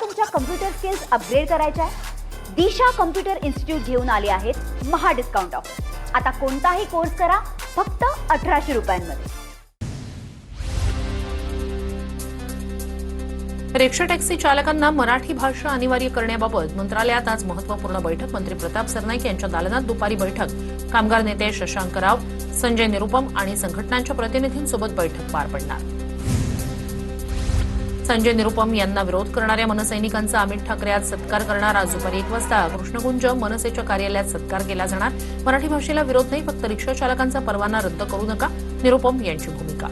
तुमच्या computer skills upgrade करायच्या आहे? दिशा कम्प्युटर इन्स्टिट्यूट घेऊन आले आहेत महा डिस्काउंट ऑफर. आता कोणताही कोर्स करा फक्त 1800 रुपयांमध्ये. रिक्षा टॅक्सी चालकांना मराठी भाषा अनिवार्य करण्याबाबत मंत्रालयात आज महत्त्वपूर्ण बैठक. मंत्री प्रताप सरनाईक यांच्या दालनात दुपारी बैठक. कामगार नेते शशांक राव, संजय निरुपम आणि संघटनांच्या प्रतिनिधींसोबत बैठक पार पडणार. संजय निरुपम यांना विरोध करणाऱ्या मनसैनिकांचा अमित ठाकरे आज सत्कार करणार. आज दुपारी 1 वाजता कृष्णकुंज मनसेच्या कार्यालयात सत्कार केला जाणार. मराठी भाषेला विरोध नाही, फक्त रिक्षा चालकांचा परवाना रद्द करू नका, निरुपम यांची भूमिका.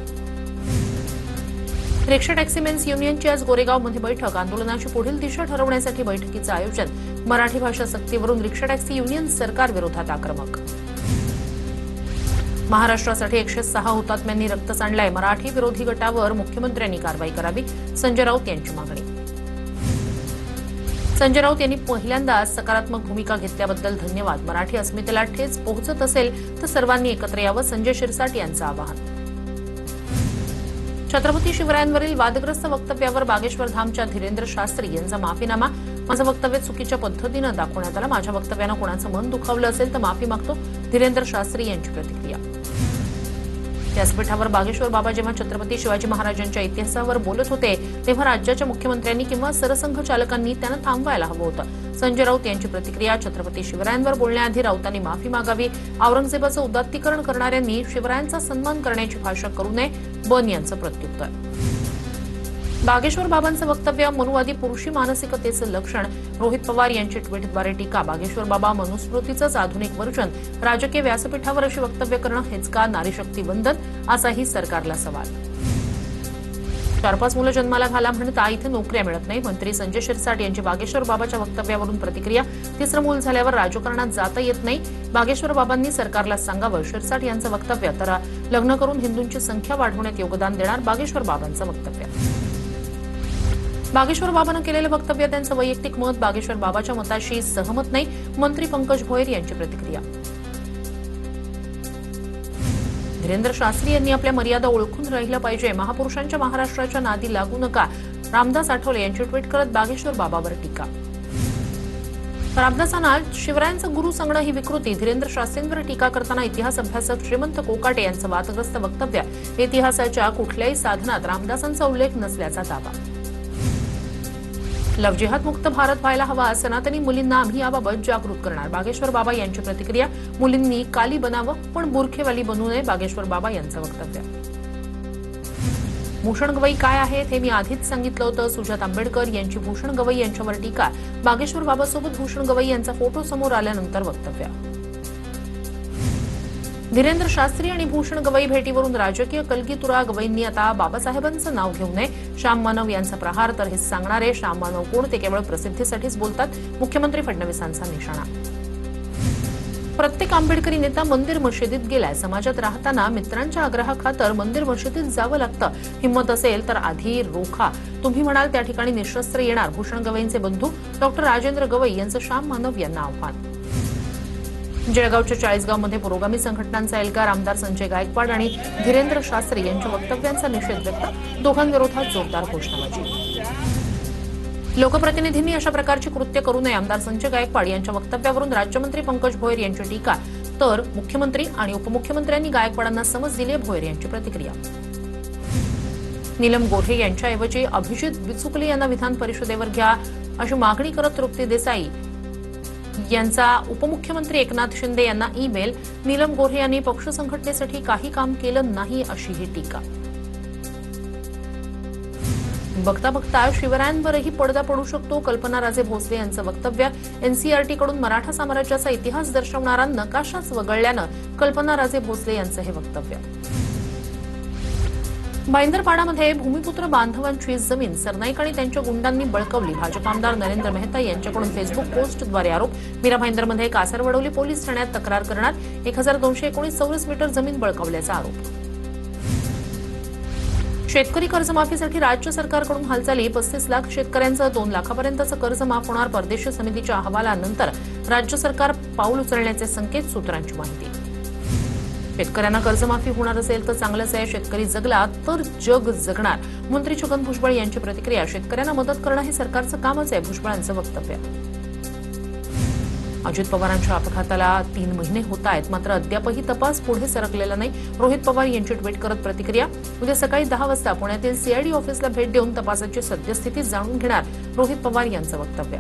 रिक्षा टॅक्सीमेन्स युनियनची आज गोरेगावमध्ये बैठक. आंदोलनाची पुढील दिशा ठरवण्यासाठी बैठकीचं आयोजन. मराठी भाषा सक्तीवरून रिक्षा टॅक्सी युनियन सरकार विरोधात आक्रमक. महाराष्ट्रासाठी 106 हुतात्म्यांनी रक्त सांडलंय. मराठी विरोधी गटावर मुख्यमंत्र्यांनी कारवाई करावी, संजय राऊत यांची मागणी. संजय राऊत यांनी पहिल्यांदा सकारात्मक भूमिका घेतल्याबद्दल धन्यवाद. मराठी अस्मितेला ठेच पोहोचत असेल तर सर्वांनी एकत्र यावं, संजय शिरसाट यांचं आवाहन. छत्रपती शिवरायांवरील वादग्रस्त वक्तव्यावर बागेश्वर धामच्या धीरेंद्र शास्त्री यांचा माफीनामा. माझं वक्तव्य चुकीच्या पद्धतीनं दाखवण्यात आलं. माझ्या वक्तव्यानं कोणाचं मन दुखावलं असेल तर माफी मागतो, धीरेंद्र शास्त्री यांची प्रतिक्रिया. व्यासपीठावर बागेश्वर बाबा जेव्हा छत्रपती शिवाजी महाराजांच्या इतिहासावर बोलत होते तेव्हा राज्याच्या मुख्यमंत्र्यांनी किंवा सरसंघ चालकांनी त्यांना थांबवायला हवं होतं, संजय राऊत यांची प्रतिक्रिया. छत्रपती शिवरायांवर बोलण्याआधी राऊतांनी माफी मागावी. औरंगजेबाचं उदात्तीकरण करणाऱ्यांनी शिवरायांचा सन्मान करण्याची भाषा करू नये, बन यांचं प्रत्युत्तर. बागेश्वर बाबांचं वक्तव्य मनुवादी पुरुषी मानसिकतेचं लक्षण. रोहित पवार यांची ट्विटद्वारे टीका. बागेश्वर बाबा मनुस्मृतीचंच आधुनिक वर्जन. राजकीय व्यासपीठावर अशी वक्तव्य करणं हेच का नारीशक्ती वंदन, असाही सरकारला सवाल. 4-5 मुलं जन्माला घाला म्हणता इथे नोकऱ्या मिळत नाही, मंत्री संजय शिरसाट यांची बागेश्वर बाबाच्या वक्तव्यावरून प्रतिक्रिया. 3रं मूल झाल्यावर राजकारणात जाता येत नाही, बागेश्वर बाबांनी सरकारला सांगावं, शिरसाट यांचं वक्तव्य. तर लग्न करून हिंदूंची संख्या वाढवण्यात योगदान देणार, बागेश्वर बाबांचं वक्तव्य. बागेश्वर बाबांनी केलेलं वक्तव्य त्यांचं वैयक्तिक मत, बागेश्वर बाबाच्या मताशी सहमत नाही, मंत्री पंकज भोयर यांची प्रतिक्रिया. धीरेंद्र शास्त्री यांनी आपल्या मर्यादा ओळखून राहिलं पाहिजे, महापुरुषांच्या महाराष्ट्राच्या नादी लागू नका, रामदास आठवले यांची ट्विट करत बागेश्वर बाबावर टीका. रामदासांना शिवरायांचा गुरु सांगणं ही विकृती, धीरेंद्र शास्त्रींवर टीका करताना इतिहास अभ्यासक श्रीमंत कोकाटे यांचं वादग्रस्त वक्तव्य. इतिहासाच्या कुठल्याही साधनात रामदासांचा उल्लेख नसल्याचा दावा. लव जिहाद मुक्त भारत व्हायला हवा, सनातनी मुलींना आम्ही याबाबत जागृत करणार, बागेश्वर बाबा यांची प्रतिक्रिया. मुलींनी काली बनावं पण बुरखेवाली बनू नये, बागेश्वर बाबा यांचं वक्तव्य. भूषण गवई काय आहेत हे मी आधीच सांगितलं होतं, सुजात आंबेडकर यांची भूषण गवई यांच्यावर टीका. बागेश्वर बाबासोबत भूषण गवई यांचा फोटो समोर आल्यानंतर वक्तव्य. धीरेंद्र शास्त्री आणि भूषण गवई भेटीवरून राजकीय कलगीतुरा. गवईंनी आता बाबासाहेबांचं नाव घेऊ नये, श्याम मानव यांचा प्रहार. तर हे सांगणारे श्याम मानव कोण, ते केवळ प्रसिद्धीसाठीच बोलतात, मुख्यमंत्री फडणवीसांचा निशाणा. प्रत्येक आंबेडकरी नेता मंदिर मशिदीत गेलाय, समाजात राहताना मित्रांच्या आग्रहाखातर मंदिर मशिदीत जावं लागतं, हिंमत असेल तर आधी रोखा. तुम्ही म्हणाल त्या ठिकाणी निशस्त्र येणार, भूषण गवईंचे बंधू डॉक्टर राजेंद्र गवई यांचं श्याम मानव यांना आव्हान. जळगावच्या चाळीसगावमध्ये पुरोगामी संघटनांचा एल्गार. आमदार संजय गायकवाड आणि धीरेंद्र शास्त्री यांच्या वक्तव्यांचा निषेध व्यक्त, दोघांविरोधात जोरदार घोषणाबाजी. लोकप्रतिनिधींनी अशा प्रकारची कृत्य करू नये, आमदार संजय गायकवाड यांच्या वक्तव्यावरून राज्यमंत्री पंकज भोयर यांची टीका. तर मुख्यमंत्री आणि उपमुख्यमंत्र्यांनी गायकवाडांना समज दिली, भोयर यांची प्रतिक्रिया. नीलम गोऱ्हे यांच्याऐवजी अभिजित बिचुकले यांना विधान परिषदेवर घ्या, अशी मागणी करत तृप्ती देसाई यांचा उपमुख्यमंत्री एकनाथ शिंदे यांना ईमेल. नीलम गोऱ्हे यांनी पक्ष संघटनेसाठी काही काम केलं नाही, अशी ही टीका. बघता बघता शिवरायांवरही पडदा पडू शकतो, कल्पना राजे भोसले यांचं वक्तव्य. एनसीईआरटीकडून मराठा साम्राज्याचा इतिहास दर्शवणारा नकाशाच वगळल्यानं कल्पना राजे भोसले यांचं हे वक्तव्य. भाईंदरपाडामध्ये भूमिपुत्र बांधवांची जमीन सरनाईक आणि त्यांच्या गुंडांनी बळकावली, भाजप आमदार नरेंद्र मेहता यांच्याकडून फेसबुक पोस्टद्वारे आरोप. मीरा भाईंदरमध्ये कासारवडवली पोलीस ठाण्यात तक्रार करणार, 1219 चौरस मीटर जमीन बळकावल्याचा आरोप. शेतकरी कर्जमाफीसाठी राज्य सरकारकडून हालचाली. 35 लाख शेतकऱ्यांचं 2 लाखापर्यंतचं कर्ज माफ होणार, परदेशी समितीच्या अहवालानंतर राज्य सरकार पाऊल उचलण्याचे संकेत, सूत्रांची माहिती. शेतकऱ्यांना कर्जमाफी होणार असेल तर चांगलंच आहे, शेतकरी जगला तर जग जगणार, मंत्री छगन भुजबळ यांची प्रतिक्रिया. शेतकऱ्यांना मदत करणं हे सरकारचं कामच आहे, भुजबळांचं वक्तव्य. अजित पवारांच्या अपघाताला 3 महिने होत आहेत, मात्र अद्यापही तपास पुढे सरकलेला नाही. रोहित पवार यांची ट्विट करत प्रतिक्रिया. उद्या सकाळी 10 वाजता पुण्यातील सीआयडी ऑफिसला भेट देऊन तपासाची सद्यस्थिती जाणून घेणार, रोहित पवार यांचं वक्तव्य.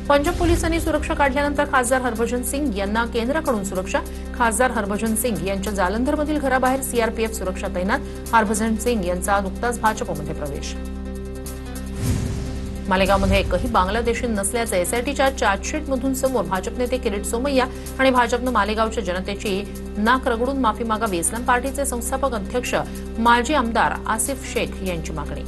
पंजाब पोलिसांनी सुरक्षा काढल्यानंतर खासदार हरभजन सिंग यांना केंद्राकडून सुरक्षा. खासदार हरभजन सिंग यांच्या जालंधरमधील घराबाहेर सीआरपीएफ सुरक्षा तैनात. हरभजन सिंग यांचा नुकताच भाजपमध्ये प्रवेश. मालेगावमध्ये एकही बांगलादेशी नसल्याचं एसआयटीच्या चार्जशीटमधून समोर. भाजप नेते किरीट सोमय्या आणि भाजपनं मालेगावच्या जनतेची नाक रगडून माफी मागावी. इस्लाम पार्टीचे संस्थापक अध्यक्ष माजी आमदार आसिफ शेख यांची मागणी.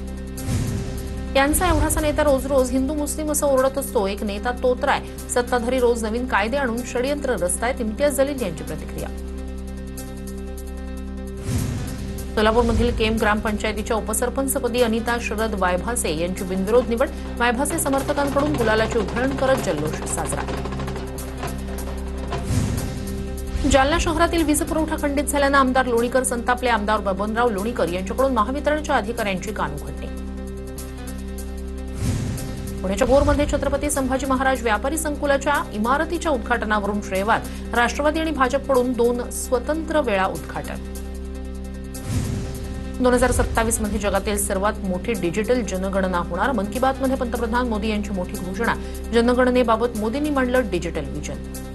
यांचा एवढासा नेता रोज रोज हिंदू मुस्लिम असं ओरडत असतो. एक नेता तोतराय. सत्ताधारी रोज नवीन कायदे आणून षडयंत्र रचतायत. इम्तियाज जलील यांची प्रतिक्रिया. सोलापूरमधील केम ग्रामपंचायतीच्या उपसरपंचपदी अनिता शरद वायभासे यांची बिनविरोध निवड. वायभासे समर्थकांकडून गुलालाची उधळण करत जल्लोष साजरा. जालना शहरातील वीज पुरवठा खंडित झाल्यानं आमदार लोणीकर संतापले. आमदार बबनराव लोणीकर यांच्याकडून महावितरणच्या अधिकाऱ्यांची कानउघडणी. पुण्याच्या भोरमध्ये छत्रपती संभाजी महाराज व्यापारी संकुलाच्या इमारतीच्या उद्घाटनावरून श्रेयवाद. राष्ट्रवादी आणि भाजपकडून 2 स्वतंत्र वेळा उद्घाटन. 2027 मध्ये जगातील सर्वात मोठी डिजिटल जनगणना होणार. मन की बातमध्ये पंतप्रधान मोदी यांची मोठी घोषणा. जनगणनेबाबत मोदींनी मांडलं डिजिटल विजन.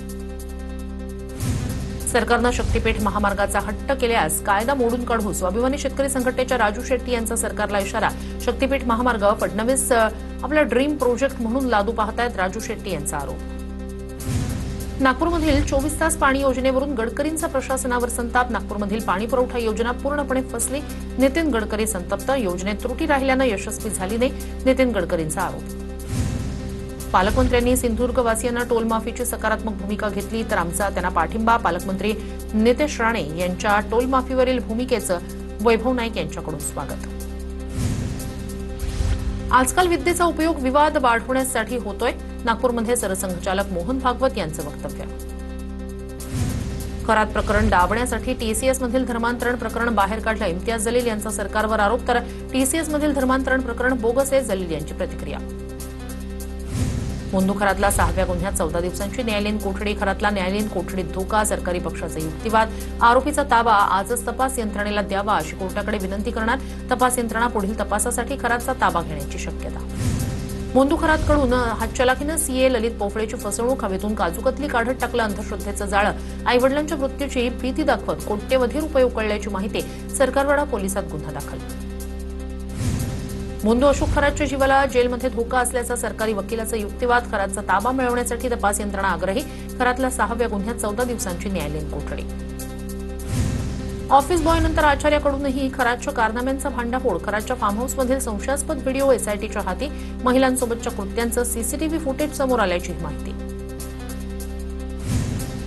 सरकारनं शक्तीपीठ महामार्गाचा हट्ट केल्यास कायदा मोडून काढू. स्वाभिमानी शेतकरी संघटनेच्या राजू शेट्टी यांचा सरकारला इशारा. शक्तीपीठ महामार्ग फडणवीस आपला ड्रीम प्रोजेक्ट म्हणून लादू पाहतायत, राजू शेट्टी यांचा आरोप. नागपूरमधील 24 तास पाणी योजनेवरून गडकरींचा प्रशासनावर संताप. नागपूरमधील पाणी पुरवठा योजना पूर्णपणे फसली. नितीन गडकरी संतप्त. योजनेत त्रुटी राहिल्यानं यशस्वी झाली नाही, नितीन गडकरींचा आरोप. पालकमंत्र्यांनी सिंधुदुर्गवासियांना टोलमाफीची सकारात्मक भूमिका घेतली तर आमचा त्यांना पाठिंबा. पालकमंत्री नितेश राणे यांच्या टोलमाफीवरील भूमिकेचं वैभव नाईक यांच्याकडून स्वागत. आजकाल विद्येचा उपयोग विवाद वाढवण्यासाठी होतोय. नागपूरमध्ये सरसंघचालक मोहन भागवत यांचं वक्तव्य. करात प्रकरण दाबण्यासाठी टीसीएसमधील धर्मांतरण प्रकरण बाहेर काढलं. इम्तियाज जलील यांचा सरकारवर आरोप. तर टीसीएसमधील धर्मांतरण प्रकरण बोगस आहे, जलील यांची प्रतिक्रिया. मोंदू खरातला 6व्या गुन्ह्यात 14 दिवसांची न्यायालयीन कोठडी. खरातला न्यायालयीन कोठडीत धोका. सरकारी पक्षाचा युक्तिवाद. आरोपीचा ताबा आजच तपास यंत्रणेला द्यावा अशी कोर्टाकडे विनंती करणार. तपास यंत्रणा पुढील तपासासाठी खरातचा ताबा घेण्याची शक्यता. मोंदू खरातकडून हातचलाखीनं सीए ललित पोफळेची फसवणूक. हवेतून काजूकतली काढत टाकलं अंधश्रद्धेचं जाळं. आईवडिलांच्या मृत्यूची भीती दाखवत कोट्यवधी रुपये उकळल्याची माहिती. सरकारवाडा पोलिसात गुन्हा दाखल. मोंदू अशोक खरातच्या जीवाला जेलमध्ये धोका असल्याचा सरकारी वकिलाचा युक्तिवाद. खरातचा ताबा मिळवण्यासाठी तपास यंत्रणा आग्रही. खरातल्या 6व्या गुन्ह्यात 14 दिवसांची न्यायालयीन कोठडी. ऑफिस बॉयनंतर आचार्याकडूनही खरातच्या कारनाम्यांचा भांडाफोड. खरातच्या फार्म हाऊसमधील संशयास्पद व्हिडिओ एसआयटीच्या हाती. महिलांसोबतच्या कृत्यांचं सीसीटीव्ही फुटेज समोर आल्याची माहिती.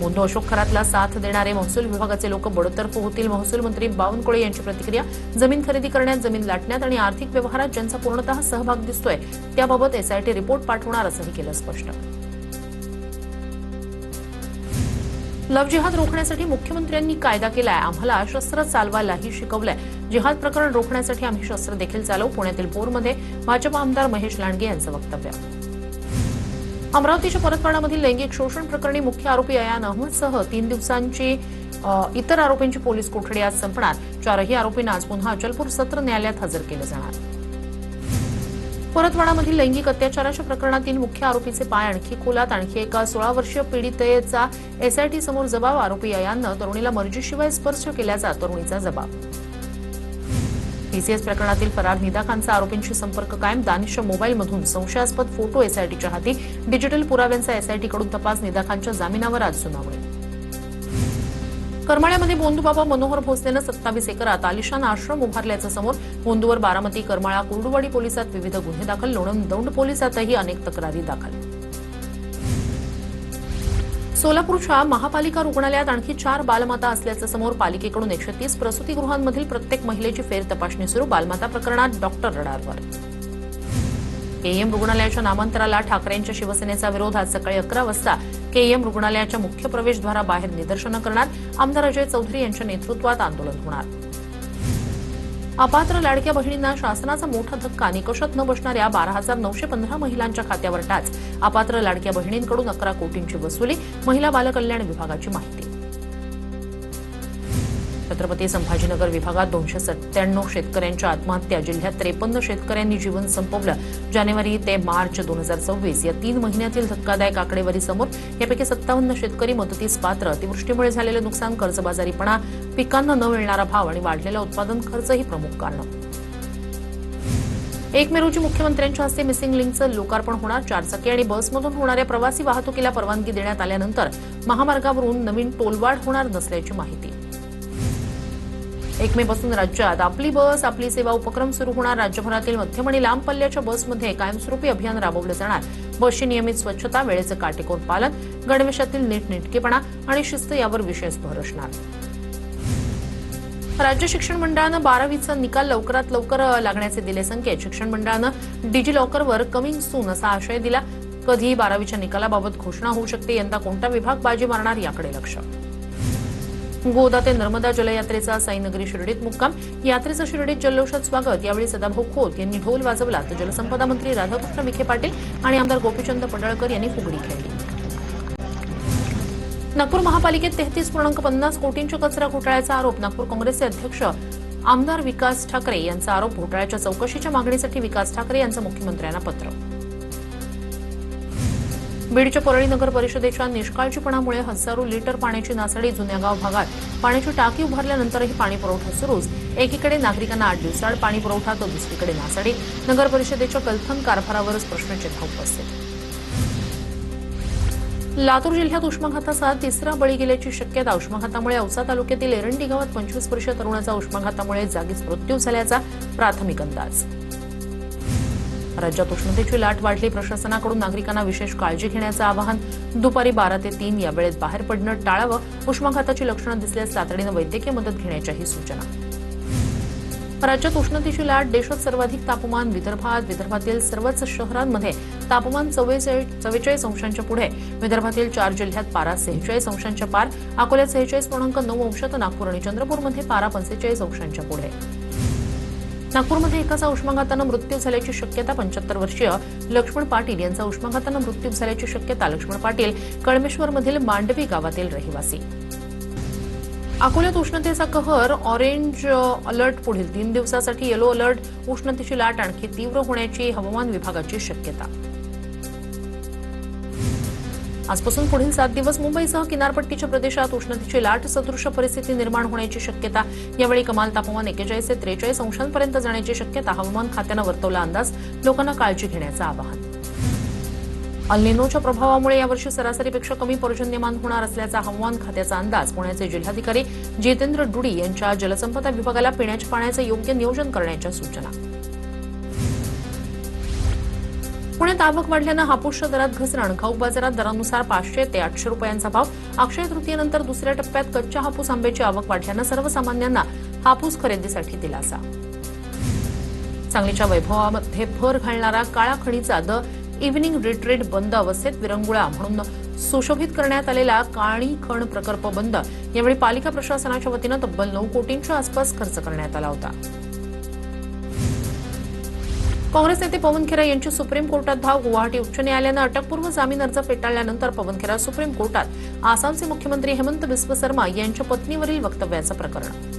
मोंदू अशोक खरातला साथ देणारे महसूल विभागाचे लोक बडतर्फ होतील. महसूल मंत्री बावनकुळे यांची प्रतिक्रिया. जमीन खरेदी करण्यात, जमीन लाटण्यात आणि आर्थिक व्यवहारात ज्यांचा पूर्णतः सहभाग दिसतोय त्याबाबत एसआयटी रिपोर्ट पाठवणार असंही केलं स्पष्ट. लव्ह जिहाद रोखण्यासाठी मुख्यमंत्र्यांनी कायदा केलाय. आम्हाला शस्त्र चालवायलाही शिकवलंय. जिहाद प्रकरण रोखण्यासाठी आम्ही शस्त्र देखील चालवू. पुण्यातील भोरमध्ये भाजप आमदार महेश लांडगे यांचं वक्तव्य. अमरावतीच्या परतवाडामधील लैंगिक शोषण प्रकरणी मुख्य आरोपी अयान अहमदसह 3 दिवसांची इतर आरोपींची पोलीस कोठडी आज संपणार. 4ही आरोपींना आज पुन्हा अचलपूर सत्र न्यायालयात हजर केलं जाणार. परतवाडामधील लैंगिक अत्याचाराच्या प्रकरणातील मुख्य आरोपीचे पाय आणखी खोलात. आणखी एका 16 वर्षीय पीडितेचा एसआयटी समोर जबाब. आरोपी अयाननं तरुणीला मर्जीशिवाय स्पर्श केल्याचा तरुणीचा जबाब. टीसीएस प्रकरणातील फरार निदा खानचा आरोपींशी संपर्क कायम. दानिशच्या मोबाईलमधून संशयास्पद फोटो एसआयटीच्या हाती. डिजिटल पुराव्यांचा एसआयटीकडून तपास. निदा खानच्या जामिनावर आज सुनावणी. करमाळ्यामध्ये बोंदूबाबा मनोहर भोसलेनं 27 एकरात आलिशान आश्रम उभारल्याचं समोर. बोंदूवर बारामती, करमाळा, कुर्डुवाडी पोलिसात विविध गुन्हे दाखल. लोणंद दौंड पोलिसातही अनेक तक्रारी दाखल. सोलापूरच्या महापालिका रुग्णालयात आणखी 4 बालमाता असल्याचं समोर. पालिकेकडून 130 प्रसूतीगृहांमधील प्रत्येक महिलेची फेर तपासणी सुरू. बालमाता प्रकरणात डॉक्टर रडारवर. केईएम रुग्णालयाच्या नामांतराला ठाकरेंच्या शिवसेनेचा विरोध. आज सकाळी 11 वाजता केईएम रुग्णालयाच्या मुख्य प्रवेशद्वाराबाहेर निदर्शनं करणार. आमदार अजय चौधरी यांच्या नेतृत्वात आंदोलन होणार. अपात्र लाडक्या बहिणींना शासनाचा मोठा धक्का. निकषात न बसणाऱ्या 12,915 महिलांच्या खात्यावर टाच. अपात्र लाडक्या बहिणींकडून 11 कोटींची वसुली. महिला बालकल्याण विभागाची माहिती. छत्रपती संभाजीनगर विभागात 297 शेतकऱ्यांच्या आत्महत्या. जिल्ह्यात 53 शेतकऱ्यांनी जीवन संपवलं. जानेवारी ते मार्च 2024 या 3 महिन्यातील धक्कादायक आकडेवारी समोर. यापैकी 57 शेतकरी मदतीस पात्र. अतिवृष्टीमुळे झालेले नुकसान, कर्जबाजारीपणा, पिकांना न मिळणारा भाव आणि वाढलेला उत्पादन खर्च ही प्रमुख कारणं. 1 मे रोजी मुख्यमंत्र्यांच्या हस्ते मिसिंग लिंकचं लोकार्पण होणार. 4 चाकी आणि बसमधून होणाऱ्या प्रवासी वाहतुकीला परवानगी देण्यात आल्यानंतर महामार्गावरून नवीन टोलवाढ होणार नसल्याची माहिती. 1 मे पासून राज्यात आपली बस आपली सेवा उपक्रम सुरू होणार. राज्यभरातील मध्यम आणि लांब पल्ल्याच्या बसमध्ये कायमस्वरूपी अभियान राबवलं जाणार. बसची नियमित स्वच्छता, वेळेचं काटेकोर पालन, गणवेशातील नीटनेटकेपणा आणि शिस्त यावर विशेष भर असणार. राज्य शिक्षण मंडळानं 12वीचा निकाल लवकरात लवकर लागण्याचे दिले संकेत. शिक्षण मंडळानं डिजिलॉकरवर कमिंग सून असा आशय दिला. कधी 12वीच्या निकालाबाबत घोषणा होऊ शकते. यंदा कोणता विभाग बाजी मारणार याकडे लक्ष. गोदा ते नर्मदा जलयात्रेचा साईनगरी शिर्डीत मुक्काम. यात्रेचं शिर्डीत जल्लोषात स्वागत. यावेळी सदाभाऊ खोत यांनी ढोल वाजवला तर जलसंपदा मंत्री राधाकृष्ण विखे पाटील आणि आमदार गोपीचंद पडळकर यांनी फुगडी खेळली. नागपूर महापालिकेत 33.50 कोटींच्या कचरा घोटाळ्याचा आरोप. नागपूर काँग्रेसचे अध्यक्ष आमदार विकास ठाकरे यांचा आरोप. घोटाळ्याच्या चौकशीच्या मागणीसाठी विकास ठाकरे यांचं मुख्यमंत्र्यांना पत्र. बीडच्या परळी नगर परिषदेच्या निष्काळजीपणामुळे हजारो लिटर पाण्याची नासाडी. जुन्यागाव भागात पाण्याची टाकी उभारल्यानंतरही पाणी पुरवठा सुरूच. एकीकडे नागरिकांना 8 दिवसाआड पाणी पुरवठा तर दुसरीकडे नासाडी. नगर परिषदेच्या कलथन कारभारावरच प्रश्नचिन्ह उपस्थित. लातूर जिल्ह्यात उष्माघाताचा 3रा बळी गेल्याची शक्यता. उष्माघातामुळे औसा तालुक्यातील एरंडी गावात 25 वर्षीय तरुणाचा उष्माघातामुळे जागीच मृत्यू झाल्याचा प्राथमिक अंदाज. राज्यात उष्णतेची लाट वाढली. प्रशासनाकडून नागरिकांना विशेष काळजी घेण्याचं आवाहन. दुपारी 12 ते 3 या वेळेत बाहेर पडणं टाळावं. उष्माघाताची लक्षणं दिसल्यास तातडीनं वैद्यकीय मदत घेण्याच्याही सूचना. राज्यात उष्णतेची लाट. देशात सर्वाधिक तापमान विदर्भातील सर्वच शहरांमध्ये तापमान 44 अंशांच्या पुढे. विदर्भातील 4 जिल्ह्यात पारा 46 अंशांच्या पार. अकोल्यात 46.9 अंश तर नागपूर आणि चंद्रपूरमध्ये पारा 45 अंशांच्या पुढे. नागपूरमध्ये एकाचा उष्माघातानं मृत्यू झाल्याची शक्यता. 75 वर्षीय लक्ष्मण पाटील यांचा उष्माघातानं मृत्यू झाल्याची शक्यता. लक्ष्मण पाटील कळमेश्वरमधील मांडवी गावातील रहिवासी. अकोल्यात उष्णतेचा कहर. Orange alert. पुढील 3 दिवसासाठी येलो अलर्ट. उष्णतेची लाट आणखी तीव्र होण्याची हवामान विभागाची शक्यता. आजपासून पुढील 7 दिवस मुंबईसह किनारपट्टीच्या प्रदेशात उष्णतेची लाट सदृश परिस्थिती निर्माण होण्याची शक्यता. यावेळी कमाल तापमान 41 ते 43 अंशांपर्यंत जाण्याची शक्यता. हवामान खात्यानं वर्तवला अंदाज. लोकांना काळजी घेण्याचं आवाहन. अल निनोच्या प्रभावामुळे यावर्षी सरासरीपेक्षा कमी पर्जन्यमान होणार असल्याचा हवामान खात्याचा अंदाज. पुण्याचे जिल्हाधिकारी जितेंद्र डुडी यांच्या जलसंपदा विभागाला पिण्याच्या पाण्याचं योग्य नियोजन करण्याच्या सूचना. पुण्यात आवक वाढल्यानं हापूसच्या दरात घसरण. घाऊक बाजारात दरानुसार 500 ते 800 रुपयांचा भाव. अक्षय तृतीयेनंतर 2ऱ्या टप्प्यात कच्च्या हापूस आंब्याची आवक वाढल्यानं सर्वसामान्यांना हापूस खरेदीसाठी दिलासा. सांगलीच्या वैभवामध्ये भर घालणारा काळा खणीचा द इव्हिनिंग रिट्रीट बंद अवस्थेत. विरंगुळा म्हणून सुशोभित करण्यात आलेला काळी खण प्रकल्प बंद. यावेळी पालिका प्रशासनाच्या वतीनं तब्बल 9 कोटींच्या आसपास खर्च करण्यात आला होता. काँग्रेस नेते पवन खेरा यांची सुप्रीम कोर्टात धाव. गुवाहाटी उच्च न्यायालयानं अटकपूर्व जामीन अर्ज फेटाळल्यानंतर पवन खेरा सुप्रीम कोर्टात. आसामचे मुख्यमंत्री हेमंत बिस्व शर्मा यांच्या पत्नीवरील वक्तव्याचं प्रकरण.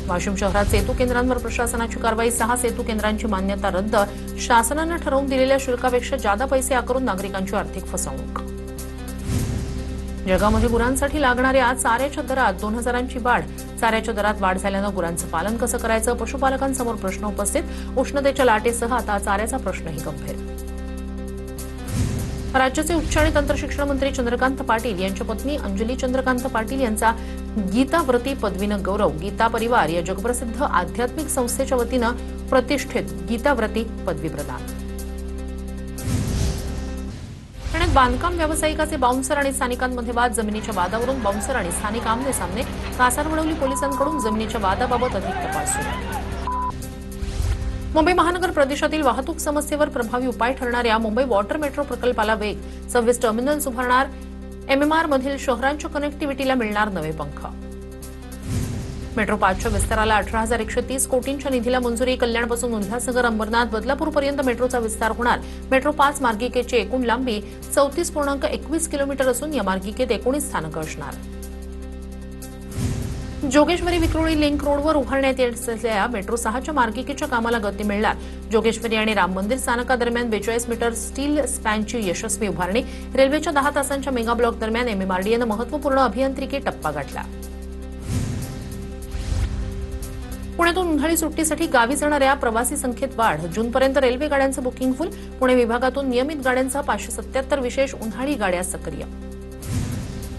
वाशिम शहरात सेतू केंद्रांवर प्रशासनाची कारवाई. 6 सेतू केंद्रांची मान्यता रद्द. शासनानं ठरवून दिलेल्या शुल्कापेक्षा जादा पैसे आकारून नागरिकांची आर्थिक फसवणूक. जळगावमध्ये गुरांसाठी लागणाऱ्या चाऱ्याच्या दरात 2000ची वाढ. चाऱ्याच्या दरात वाढ झाल्यानं गुरांचं पालन कसं करायचं. पशुपालकांसमोर प्रश्न उपस्थित. उष्णतेच्या लाटेसह आता चाऱ्याचा प्रश्नही गंभीर. राज्याचे उच्च आणि तंत्रशिक्षण मंत्री चंद्रकांत पाटील यांच्या पत्नी अंजली चंद्रकांत पाटील यांचा गीताव्रती पदवीनं गौरव. गीता परिवार या जगप्रसिद्ध आध्यात्मिक संस्थेच्या वतीनं प्रतिष्ठित गीताव्रती पदवी प्रदान. ठाण्यात बांधकाम व्यावसायिकाचे बाउन्सर आणि स्थानिकांमध्ये वाद. जमिनीच्या वादावरून बाउन्सर आणि स्थानिक आमने सामने. कासारवडवली पोलिसांकडून जमिनीच्या वादाबाबत अधिक तपास सुरू. मुंबई महानगर प्रदेशातील वाहतूक समस्येवर प्रभावी उपाय ठरणाऱ्या मुंबई वॉटर मेट्रो प्रकल्पाला वेग. 26 टर्मिनल्स उभारणार. MMR मधील शहरांच्या कनेक्टिव्हिटीला मिळणार नवे पंख. मेट्रो 5च्या विस्ताराला 18,130 कोटींच्या निधीला मंजुरी. कल्याणपासून उल्हासनगर, अंबरनाथ, बदलापूरपर्यंत मेट्रोचा विस्तार होणार. मेट्रो 5 मार्गिकेची एकूण लांबी 34.21 किलोमीटर असून या मार्गिकेत 19 स्थानकं असणार. जोगेश्वरी विक्रोळी लिंक रोडवर उभारण्यात येत असलेल्या मेट्रो 6च्या मार्गिकेच्या कामाला गती मिळणार. जोगेश्वरी आणि राम मंदिर स्थानकादरम्यान 42 मीटर स्टील स्पॅनची यशस्वी उभारणी. रेल्वेच्या 10 तासांच्या मेगा ब्लॉक दरम्यान MMRDAनं महत्त्वपूर्ण अभियांत्रिकी टप्पा गाठला. पुण्यातून उन्हाळी सुट्टीसाठी गावी जाणाऱ्या प्रवासी संख्येत वाढ. जूनपर्यंत रेल्वे गाड्यांचं बुकिंग फुल. पुणे विभागातून नियमित गाड्यांसह 577 विशेष उन्हाळी गाड्या सक्रिय.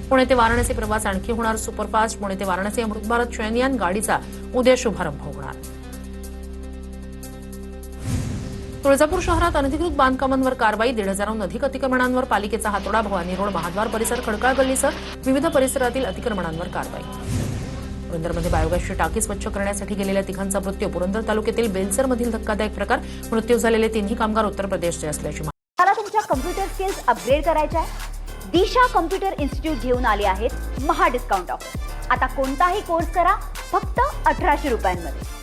पुणे ते वाराणसी प्रवास आणखी होणार सुपरफास्ट. पुणे ते वाराणसी अमृत भारत शयनयान गाडीचा उद्या शुभारंभ होणार. तुळजापूर शहरात अनधिकृत बांधकामांवर कारवाई. 1,500हून अधिक अतिक्रमणांवर पालिकेचा हातोडा. भवानी रोड, महाद्वार परिसर, खडकाळ गल्लीसह विविध परिसरातील अतिक्रमणांवर कारवाई. पुरंदरमध्ये बायोगॅसची टाकी स्वच्छ करण्यासाठी गेलेल्या तिघांचा मृत्यू. पुरंदर तालुक्यातील बेलसरमधील धक्कादायक प्रकार. मृत्यू झालेले तिन्ही कामगार उत्तर प्रदेशचे असल्याची माहिती. मला तुमच्या कम्प्युटर स्किल्स अपग्रेड करायच्या आहे? दिशा कम्प्युटर इन्स्टिट्यूट घेऊन आले आहेत महा डिस्काउंट ऑफर. आता कोणताही कोर्स करा फक्त 1800 रुपयांमध्ये.